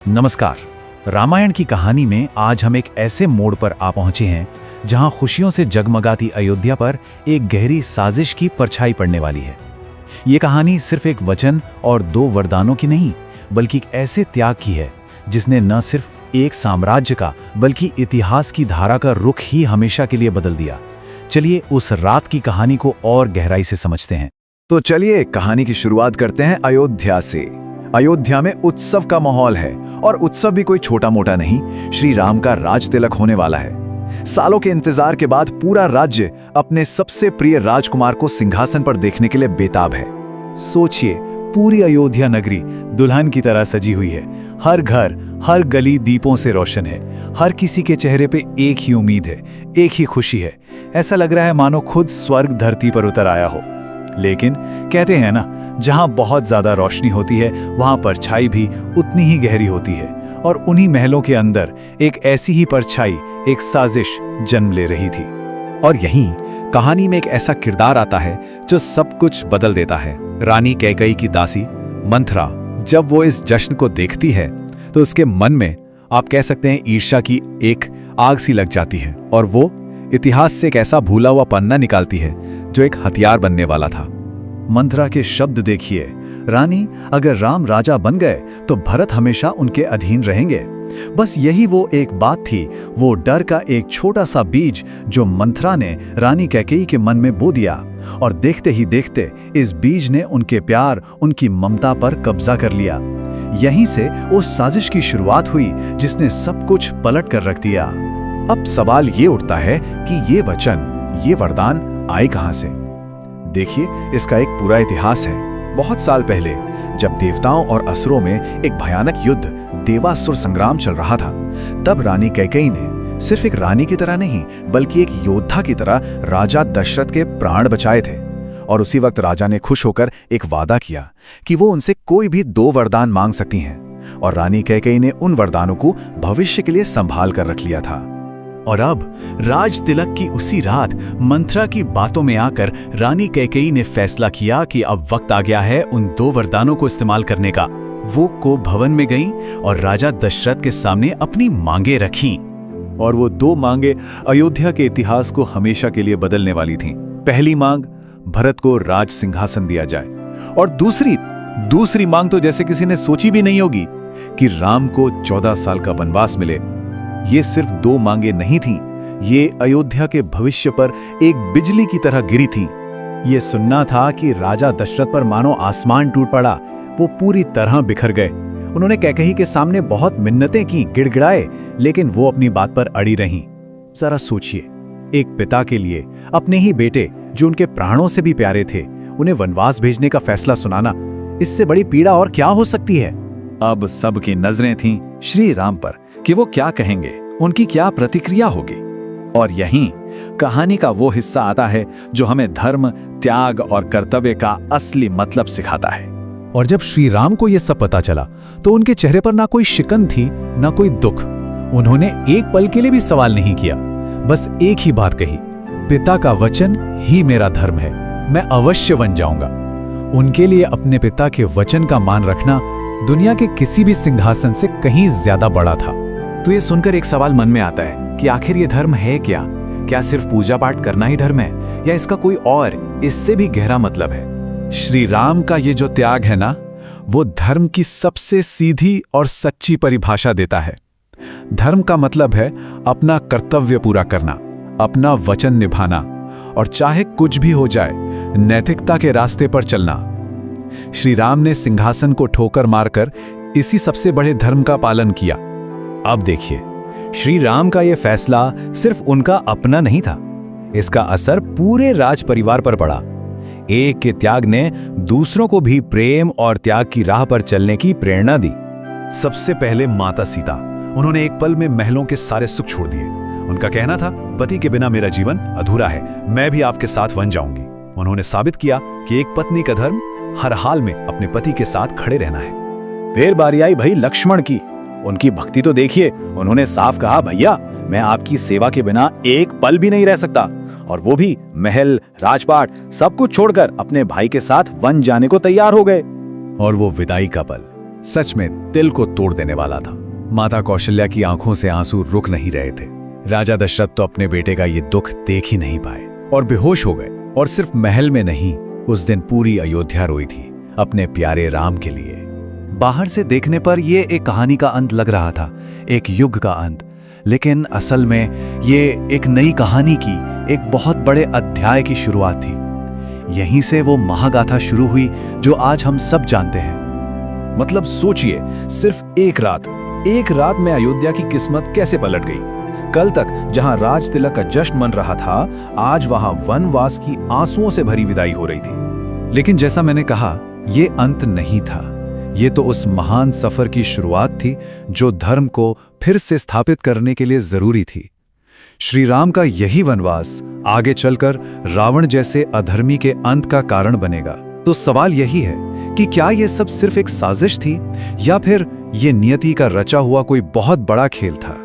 नमस्कार। रामायण की कहानी में आज हम एक ऐसे मोड़ पर आ पहुंचे हैं जहां खुशियों से जगमगाती अयोध्या पर एक गहरी साजिश की परछाई पड़ने वाली है। ये कहानी सिर्फ एक वचन और दो वरदानों की नहीं, बल्कि एक ऐसे त्याग की है जिसने न सिर्फ एक साम्राज्य का बल्कि इतिहास की धारा का रुख ही हमेशा के लिए बदल दिया। चलिए उस रात की कहानी को और गहराई से समझते हैं। तो चलिए कहानी की शुरुआत करते हैं अयोध्या से। अयोध्या में उत्सव का माहौल है और उत्सव भी कोई छोटा मोटा नहीं, श्री राम का राज तिलक होने वाला है। सालों के इंतजार के बाद पूरा राज्य अपने सबसे प्रिय राजकुमार को सिंहासन पर देखने के लिए बेताब है। सोचिए, पूरी अयोध्या नगरी दुल्हन की तरह सजी हुई है। हर घर, हर गली दीपों से रोशन है। हर किसी के चेहरे पे एक ही उम्मीद है, एक ही खुशी है। ऐसा लग रहा है मानो खुद स्वर्ग धरती पर उतर आया हो। लेकिन कहते हैं ना, जहां बहुत ज्यादा रोशनी होती है वहां परछाई भी उतनी ही गहरी होती है। और उन्हीं महलों के अंदर एक ऐसी ही परछाई, एक साजिश जन्म ले रही थी। और यहीं कहानी में एक ऐसा किरदार आता है जो सब कुछ बदल देता है। रानी कैकेयी की दासी मंथरा जब वो इस जश्न को देखती है तो उसके मन में, आप कह सकते हैं, ईर्ष्या की एक आग सी लग जाती है और वो इतिहास से एक ऐसा भूला हुआ पन्ना निकालती है जो एक हथियार बनने वाला था। मंथरा के शब्द देखिए, रानी, अगर राम राजा बन गए तो भरत हमेशा उनके अधीन रहेंगे। बस यही वो एक बात थी, वो डर का एक छोटा सा बीज जो मंथरा ने रानी कैकेयी के मन में बो दिया। और देखते ही देखते इस बीज ने उनके प्यार, उनकी ममता पर कब्जा कर लिया। यहीं से उस साजिश की शुरुआत हुई जिसने सब कुछ पलट कर रख दिया। अब सवाल ये उठता है कि ये वचन, ये वरदान आए कहां से? देखिए, इसका एक पूरा इतिहास है। बहुत साल पहले जब देवताओं और असुरों में एक भयानक युद्ध, देवासुर संग्राम चल रहा था, तब रानी कैकेयी ने सिर्फ एक रानी की तरह नहीं बल्कि एक योद्धा की तरह राजा दशरथ के प्राण बचाए थे। और उसी वक्त राजा ने खुश होकर एक वादा किया कि वो उनसे कोई भी 2 वरदान मांग सकती हैं। और रानी कैकेयी ने उन वरदानों को भविष्य के लिए संभाल कर रख लिया था। और अब राज तिलक की उसी रात मंथरा की बातों में आकर रानी कैकेयी ने फैसला किया कि अब वक्त आ गया है उन 2 वरदानों को इस्तेमाल करने का। वो को भवन में गईं और राजा दशरथ के सामने अपनी मांगे रखीं। और वो 2 मांगे अयोध्या के इतिहास को हमेशा के लिए बदलने वाली थीं। पहली मांग, भरत को राज सिंहासन दिया जाए। और दूसरी मांग तो जैसे किसी ने सोची भी नहीं होगी, कि राम को 14 साल का वनवास मिले। ये सिर्फ 2 मांगे नहीं थीं, ये अयोध्या के भविष्य पर एक बिजली की तरह गिरी थीं। ये सुनना था कि राजा दशरथ पर मानो आसमान टूट पड़ा। वो पूरी तरह बिखर गए। उन्होंने कैकेयी के सामने बहुत मिन्नतें की, गिड़गिड़ाए, लेकिन वो अपनी बात पर अड़ी रहीं। जरा सोचिए, एक पिता के लिए अपने ही बेटे जो उनके प्राणों से भी प्यारे थे, उन्हें वनवास भेजने का फैसला सुनाना, इससे बड़ी पीड़ा और क्या हो सकती है? अब सबकी नजरें थीं श्री राम पर कि वो क्या कहेंगे, उनकी क्या प्रतिक्रिया होगी। और यहीं कहानी का वो हिस्सा आता है जो हमें धर्म, त्याग और कर्तव्य का असली मतलब सिखाता है। और जब श्री राम को यह सब पता चला तो उनके चेहरे पर ना कोई शिकन थी, ना कोई दुख। उन्होंने एक पल के लिए भी सवाल नहीं किया, बस एक ही बात कही, पिता का वचन ही मेरा धर्म है, मैं अवश्य बन जाऊंगा। उनके लिए अपने पिता के वचन का मान रखना दुनिया के किसी भी सिंहासन से कहीं ज्यादा बड़ा था। तो ये सुनकर एक सवाल मन में आता है कि आखिर ये धर्म है क्या? क्या सिर्फ पूजा पाठ करना ही धर्म है, या इसका कोई और इससे भी गहरा मतलब है? श्री राम का ये जो त्याग है ना, वो धर्म की सबसे सीधी और सच्ची परिभाषा देता है। धर्म का मतलब है अपना कर्तव्य पूरा करना, अपना वचन निभाना, और चाहे कुछ भी हो जाए नैतिकता के रास्ते पर चलना। श्री राम ने सिंहासन को ठोकर मारकर इसी सबसे बड़े धर्म का पालन किया। अब देखिए, श्री राम का यह फैसला सिर्फ उनका अपना नहीं था, इसका असर पूरे राज परिवार पर पड़ा। एक के त्याग ने दूसरों को भी प्रेम और त्याग की राह पर चलने की प्रेरणा दी। सबसे पहले माता सीता, उन्होंने एक पल में महलों के सारे सुख छोड़ दिए। उनका कहना था, पति के बिना मेरा जीवन अधूरा है, मैं भी आपके साथ बन जाऊंगी। उन्होंने साबित किया कि एक पत्नी का धर्म हर हाल में अपने पति के साथ खड़े रहना है। फिर बारी आई भाई लक्ष्मण की। उनकी भक्ति तो देखिए, उन्होंने साफ कहा, भैया मैं आपकी सेवा के बिना एक पल भी नहीं रह सकता। और वो भी महल, राजपाट सब कुछ छोड़कर अपने भाई के साथ वन जाने को तैयार हो गए। और वो विदाई का पल, सच में दिल को तोड़ देने वाला था। माता कौशल्या की आंखों से आंसू रुक नहीं रहे थे। राजा दशरथ तो अपने बेटे का ये दुख देख ही नहीं पाए और बेहोश हो गए। और सिर्फ महल में नहीं, उस दिन पूरी अयोध्या रोई थी अपने प्यारे राम के लिए। बाहर से देखने पर यह एक कहानी का अंत लग रहा था, एक युग का अंत, लेकिन असल में ये एक नई कहानी की, एक बहुत बड़े अध्याय की शुरुआत थी। यहीं से वो महागाथा शुरू हुई जो आज हम सब जानते हैं। मतलब सोचिए, सिर्फ एक रात में अयोध्या की किस्मत कैसे पलट गई। कल तक जहां राज तिलक का जश्न मन रहा था, आज वहां वनवास की आंसुओं से भरी विदाई हो रही थी। लेकिन जैसा मैंने कहा, ये अंत नहीं था। ये तो उस महान सफर की शुरुआत थी जो धर्म को फिर से स्थापित करने के लिए जरूरी थी। श्री राम का यही वनवास आगे चलकर रावण जैसे अधर्मी के अंत का कारण बनेगा। तो सवाल यही है कि क्या यह सब सिर्फ एक साजिश थी या फिर यह नियति का रचा हुआ कोई बहुत बड़ा खेल था।